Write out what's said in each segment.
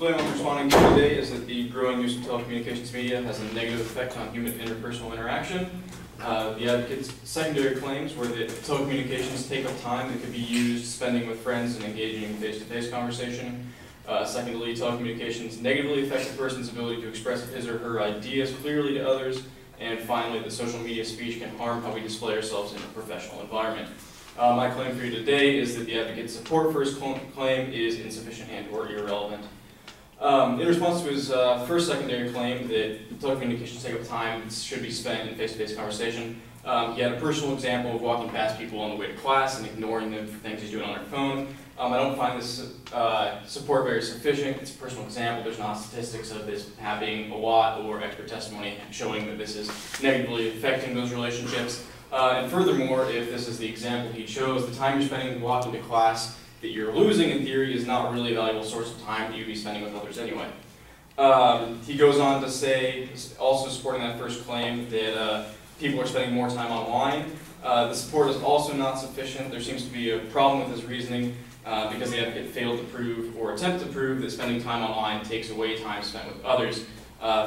claim I'm responding to today is that the growing use of telecommunications media has a negative effect on human interpersonal interaction. The advocate's secondary claims were that telecommunications take up time that could be used spending with friends and engaging in face-to-face conversation. Secondly, telecommunications negatively affect a person's ability to express his or her ideas clearly to others. And finally, that social media speech can harm how we display ourselves in a professional environment. My claim for you today is that the advocate's support for his claim is insufficient and or irrelevant. In response to his first secondary claim that telecommunications take up time that should be spent in face-to-face conversation, he had a personal example of walking past people on the way to class and ignoring them for things he's doing on their phone. I don't find this support very sufficient. It's a personal example. There's not statistics of this happening a lot or expert testimony showing that this is negatively affecting those relationships. And furthermore, if this is the example he chose, the time you're spending walking to class that you're losing in theory is not really a valuable source of time that you'd be spending with others anyway. He goes on to say, also supporting that first claim, that people are spending more time online. The support is also not sufficient. There seems to be a problem with his reasoning because the advocate failed to prove or attempt to prove that spending time online takes away time spent with others.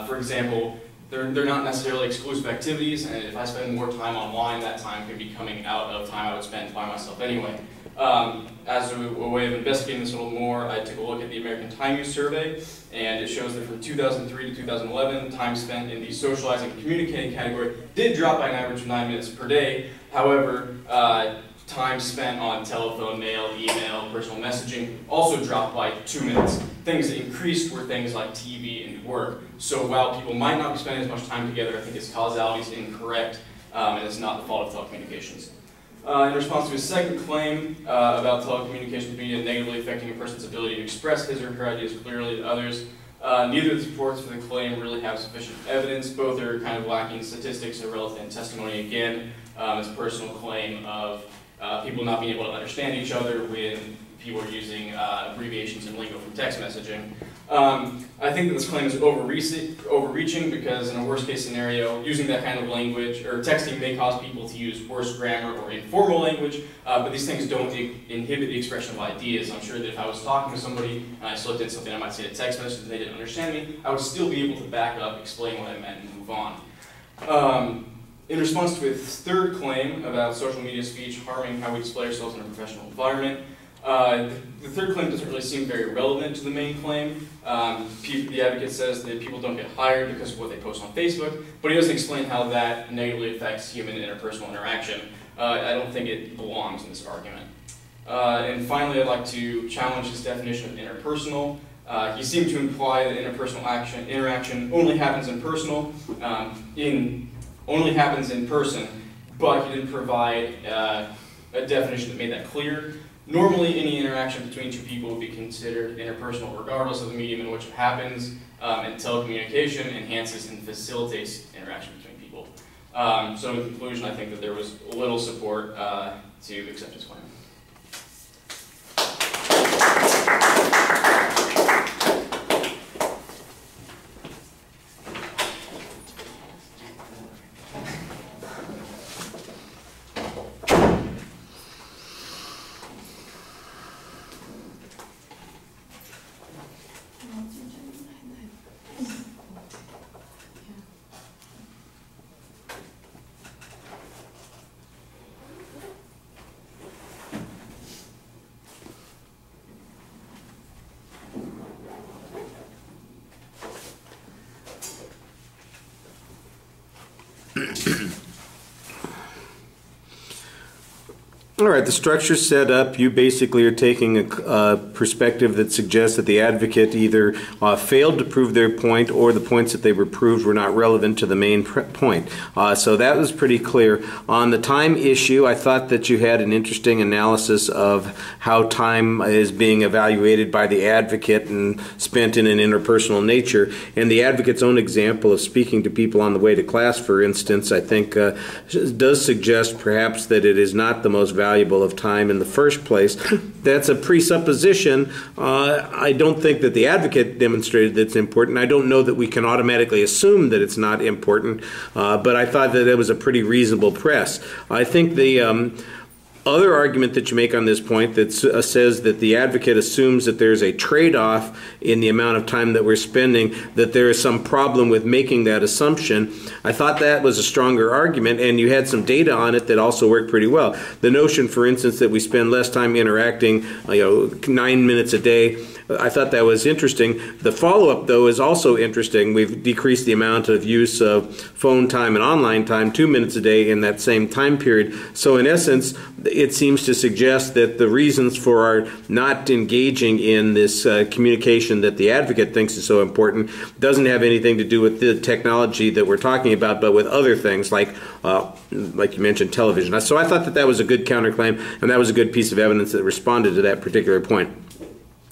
For example, they're not necessarily exclusive activities, and if I spend more time online, that time could be coming out of time I would spend by myself anyway. As a way of investigating this a little more, I took a look at the American Time Use Survey, and it shows that from 2003 to 2011, time spent in the socializing and communicating category did drop by an average of 9 minutes per day. However, time spent on telephone, mail, email, personal messaging also dropped by 2 minutes. Things that increased were things like TV and work. So while people might not be spending as much time together, I think its causality is incorrect, and it's not the fault of telecommunications. In response to his second claim about telecommunications media negatively affecting a person's ability to express his or her ideas clearly to others, neither of the supports for the claim really have sufficient evidence. Both are kind of lacking statistics or relevant testimony. Again, it's a personal claim of people not being able to understand each other when people are using abbreviations and lingo from text messaging. I think that this claim is overreaching because in a worst case scenario, using that kind of language or texting may cause people to use worse grammar or informal language, but these things don't inhibit the expression of ideas. I'm sure that if I was talking to somebody and I slipped in something I might say a text message and they didn't understand me, I would still be able to back up, explain what I meant, and move on. In response to his third claim about social media speech harming how we display ourselves in a professional environment, the third claim doesn't really seem very relevant to the main claim. The advocate says that people don't get hired because of what they post on Facebook, but he doesn't explain how that negatively affects human interpersonal interaction. I don't think it belongs in this argument. And finally, I'd like to challenge his definition of interpersonal. He seemed to imply that interpersonal interaction only happens in person, but he didn't provide a definition that made that clear. Normally, any interaction between two people would be considered interpersonal regardless of the medium in which it happens, and telecommunication enhances and facilitates interaction between people. So in conclusion, I think that there was little support to accept his claim. All right, the structure's set up. You basically are taking a perspective that suggests that the advocate either failed to prove their point or the points that they were proved were not relevant to the main point. So that was pretty clear. On the time issue, I thought that you had an interesting analysis of how time is being evaluated by the advocate and spent in an interpersonal nature. And the advocate's own example of speaking to people on the way to class, for instance, I think does suggest perhaps that it is not the most valuable of time in the first place. That's a presupposition. I don't think that the advocate demonstrated that it's important. I don't know that we can automatically assume that it's not important, but I thought that it was a pretty reasonable press. I think other argument that you make on this point that says that the advocate assumes that there's a trade-off in the amount of time that we're spending, that there is some problem with making that assumption. I thought that was a stronger argument, and you had some data on it that also worked pretty well. The notion, for instance, that we spend less time interacting, 9 minutes a day, I thought that was interesting. The follow-up, though, is also interesting. We've decreased the amount of use of phone time and online time 2 minutes a day in that same time period. So in essence, it seems to suggest that the reasons for our not engaging in this communication that the advocate thinks is so important doesn't have anything to do with the technology that we're talking about, but with other things like you mentioned, television. So I thought that that was a good counterclaim, and that was a good piece of evidence that responded to that particular point.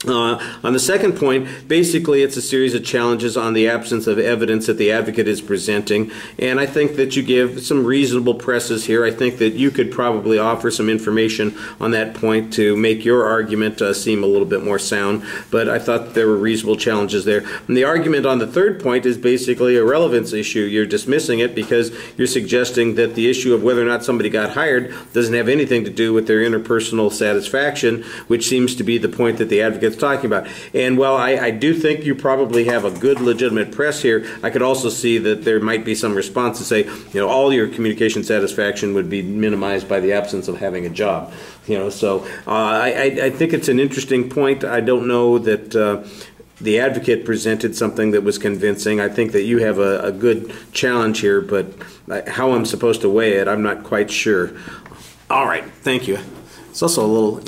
On the second point, basically it's a series of challenges on the absence of evidence that the advocate is presenting, and I think that you give some reasonable presses here. I think that you could probably offer some information on that point to make your argument seem a little bit more sound, but I thought there were reasonable challenges there. And the argument on the third point is basically a relevance issue. You're dismissing it because you're suggesting that the issue of whether or not somebody got hired doesn't have anything to do with their interpersonal satisfaction, which seems to be the point that the advocate talking about. And while I do think you probably have a good legitimate press here, I could also see that there might be some response to say, all your communication satisfaction would be minimized by the absence of having a job. So I think it's an interesting point. I don't know that the advocate presented something that was convincing. I think that you have a good challenge here, but how I'm supposed to weigh it, I'm not quite sure. All right, thank you. It's also a little